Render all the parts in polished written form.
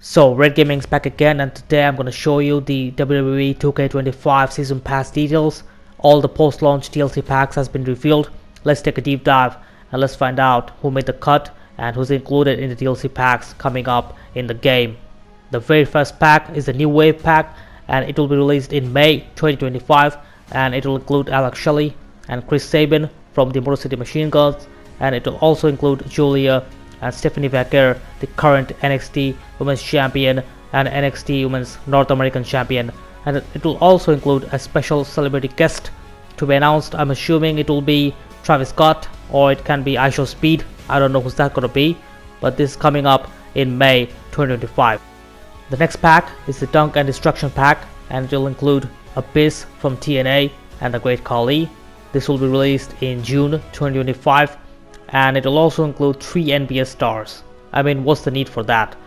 So Red Gaming's back again, and today I'm going to show you the WWE 2K25 Season Pass details. All the post-launch DLC packs has been revealed. Let's take a deep dive and let's find out who made the cut and who's included in the DLC packs coming up in the game. The very first pack is the New Wave pack, and it will be released in May 2025, and it will include Alex Shelley and Chris Sabin from the Motor City Machine Guns, and it will also include Julia and Stephanie Vaquer, the current NXT Women's Champion and NXT Women's North American Champion, and it will also include a special celebrity guest to be announced. I'm assuming it will be Travis Scott, or it can be IShowSpeed. I don't know who's that gonna be, but this is coming up in May 2025. The next pack is the Dunk and Destruction pack, and it will include Abyss from TNA and the Great Khali. This will be released in June 2025, and it will also include 3 NBA stars. I mean, what's the need for that?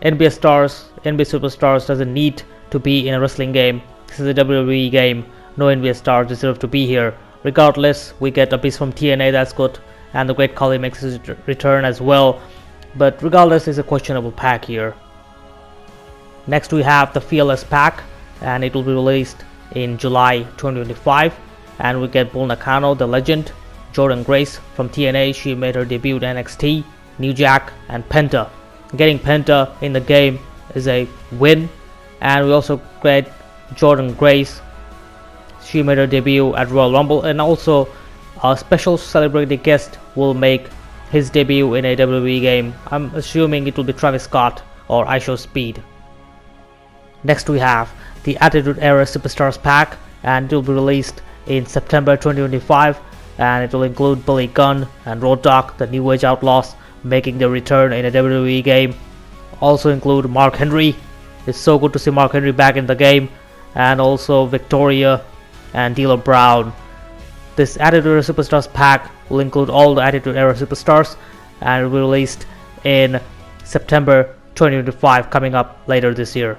NBA stars, NBA superstars doesn't need to be in a wrestling game. This is a WWE game. No NBA stars deserve to be here. Regardless, we get Abyss from TNA, that's good, and the Great Khali makes his return as well. But regardless, it's a questionable pack here. Next we have the Fearless pack, and it will be released in July 2025, and we get Bull Nakano, the legend, Jordan Grace from TNA, she made her debut in NXT, New Jack, and Penta. Getting Penta in the game is a win, and we also get Jordan Grace, she made her debut at Royal Rumble, and also a special celebrity guest will make his debut in a WWE game. I'm assuming it will be Travis Scott or IShowSpeed. Next we have the Attitude Era Superstars pack, and it will be released in September 2025, and it will include Billy Gunn and Road Dogg, the New Age Outlaws, making their return in a WWE game. Also include Mark Henry. It's so good to see Mark Henry back in the game, and also Victoria and D'Lo Brown. This Attitude Era Superstars pack will include all the Attitude Era Superstars, and it will be released in September 2025, coming up later this year.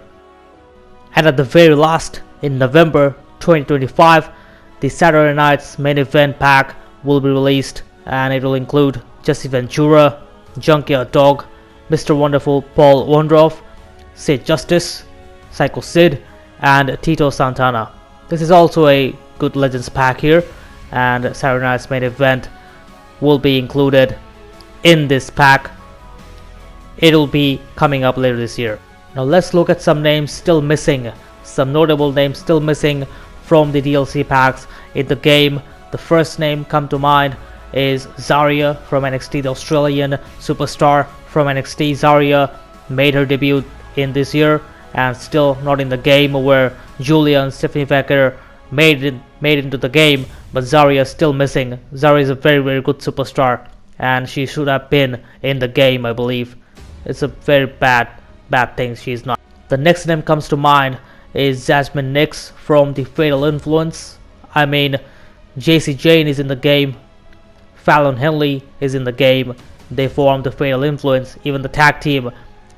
And at the very last, in November 2025, the Saturday Night's Main Event pack will be released, and it will include Jesse Ventura, Junkyard Dog, Mr. Wonderful Paul Wondorf, Sid Justice, Psycho Sid, and Tito Santana. This is also a good Legends pack here, and Saturday Night's Main Event will be included in this pack. It will be coming up later this year. Now let's look at some names still missing, some notable names still missing from the DLC packs in the game. The first name come to mind is Zarya from NXT, the Australian superstar from NXT. Zarya made her debut in this year and still not in the game, where Julia and Stephanie Vaquer made it into the game, but Zarya is still missing. Zarya is a very good superstar, and she should have been in the game, I believe. It's a very bad thing she's not. The next name comes to mind is Jasmine Nix from the Fatal Influence. I mean, JC Jane is in the game, Fallon Henley is in the game, they form the Fatal Influence. Even the tag team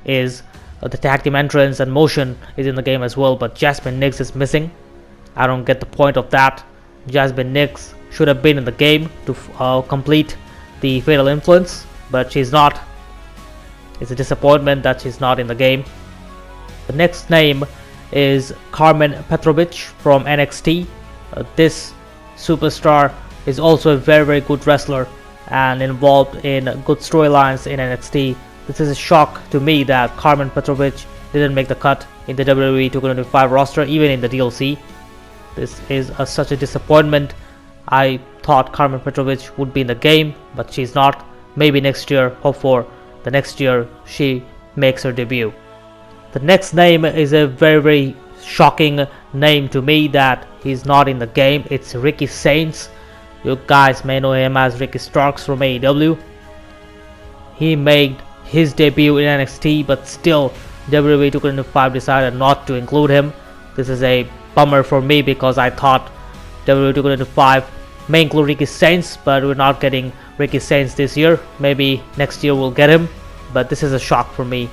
is the tag team Entrance and Motion is in the game as well, but Jasmine Nix is missing. I don't get the point of that. Jasmine Nix should have been in the game to complete the Fatal Influence, but she's not. It's a disappointment that she's not in the game. The next name is Carmen Petrovic from NXT. This superstar is also a very good wrestler and involved in good storylines in NXT. This is a shock to me that Carmen Petrovic didn't make the cut in the WWE 2K25 roster, even in the DLC. This is such a disappointment. I thought Carmen Petrovic would be in the game, but she's not. Maybe next year, hope for the next year she makes her debut. The next name is a very shocking name to me that he's not in the game. It's Ricky Saints. You guys may know him as Ricky Starks from AEW. He made his debut in NXT, but still WWE 2K25 decided not to include him. This is a bummer for me because I thought WWE 2K25 may include Ricky Saints, but we're not getting Ricky Saints this year. Maybe next year we'll get him, but this is a shock for me.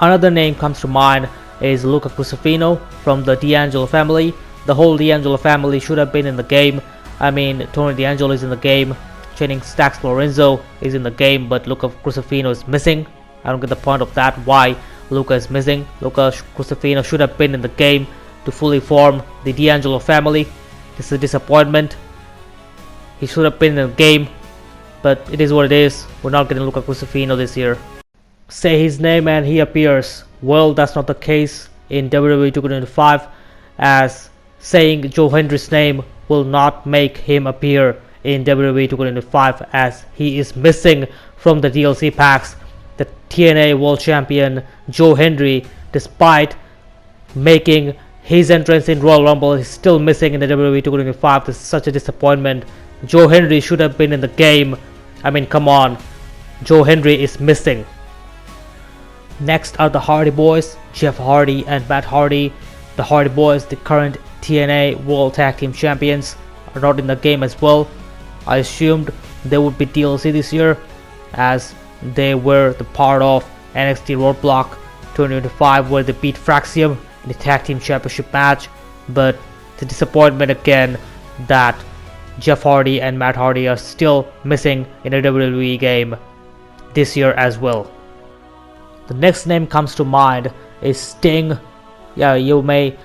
Another name comes to mind is Luca Crucifino from the D'Angelo family. The whole D'Angelo family should have been in the game. I mean, Tony D'Angelo is in the game, Channing Stax Lorenzo is in the game, but Luca Crucifino is missing. I don't get the point of that, why Luca is missing. Luca Crucifino should have been in the game to fully form the D'Angelo family. This is a disappointment. He should have been in the game, but it is what it is. We're not getting Luca Crucifino this year. Say his name and he appears. Well, that's not the case in WWE 2K25, as saying Joe Hendry's name will not make him appear in WWE 2K25, as he is missing from the DLC packs. The TNA World Champion Joe Hendry, despite making his entrance in Royal Rumble, is still missing in the WWE 2K25. This is such a disappointment. Joe Hendry should have been in the game. I mean, come on. Joe Hendry is missing. Next are the Hardy Boys, Jeff Hardy and Matt Hardy. The Hardy Boys, the current TNA World Tag Team Champions, are not in the game as well. I assumed they would be DLC this year, as they were the part of NXT Roadblock 2025, where they beat Fraxium in the Tag Team Championship match. But the disappointment again that Jeff Hardy and Matt Hardy are still missing in a WWE game this year as well. The next name comes to mind is Sting. Yeah, you may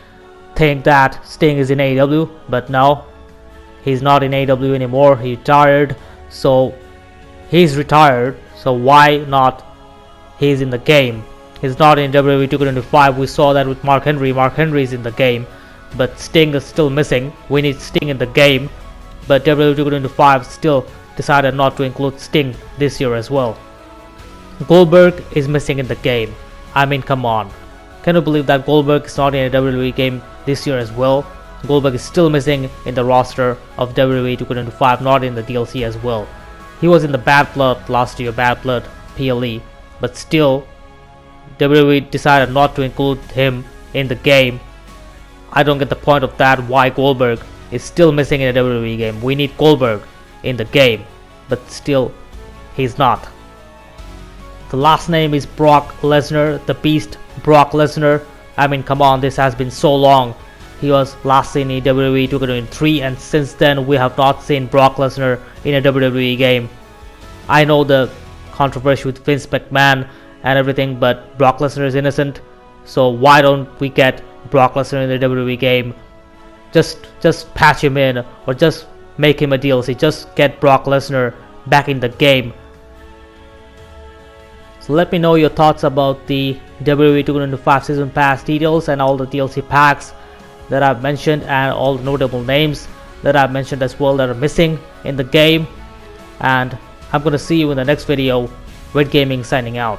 think that Sting is in AEW, but no, he's not in AEW anymore. He retired, so he's retired. So why not? He's in the game. He's not in WWE 2K25. We saw that with Mark Henry. Mark Henry is in the game, but Sting is still missing. We need Sting in the game, but WWE 2K25 still decided not to include Sting this year as well. Goldberg is missing in the game. I mean, come on. Can you believe that Goldberg is not in a WWE game this year as well? Goldberg is still missing in the roster of WWE 2K25, not in the DLC as well. He was in the Bad Blood last year, Bad Blood PLE, but still WWE decided not to include him in the game. I don't get the point of that, why Goldberg is still missing in a WWE game. We need Goldberg in the game, but still he's not. The last name is Brock Lesnar, the Beast Brock Lesnar. I mean, come on, this has been so long. He was last seen in WWE 2K23, and since then we have not seen Brock Lesnar in a WWE game. I know the controversy with Vince McMahon and everything, but Brock Lesnar is innocent. So why don't we get Brock Lesnar in the WWE game? Just patch him in, or just make him a DLC. Just get Brock Lesnar back in the game. So let me know your thoughts about the WWE 2K25 Season Pass details and all the DLC packs that I've mentioned, and all the notable names that I've mentioned as well that are missing in the game. And I'm gonna see you in the next video. Red Gaming signing out.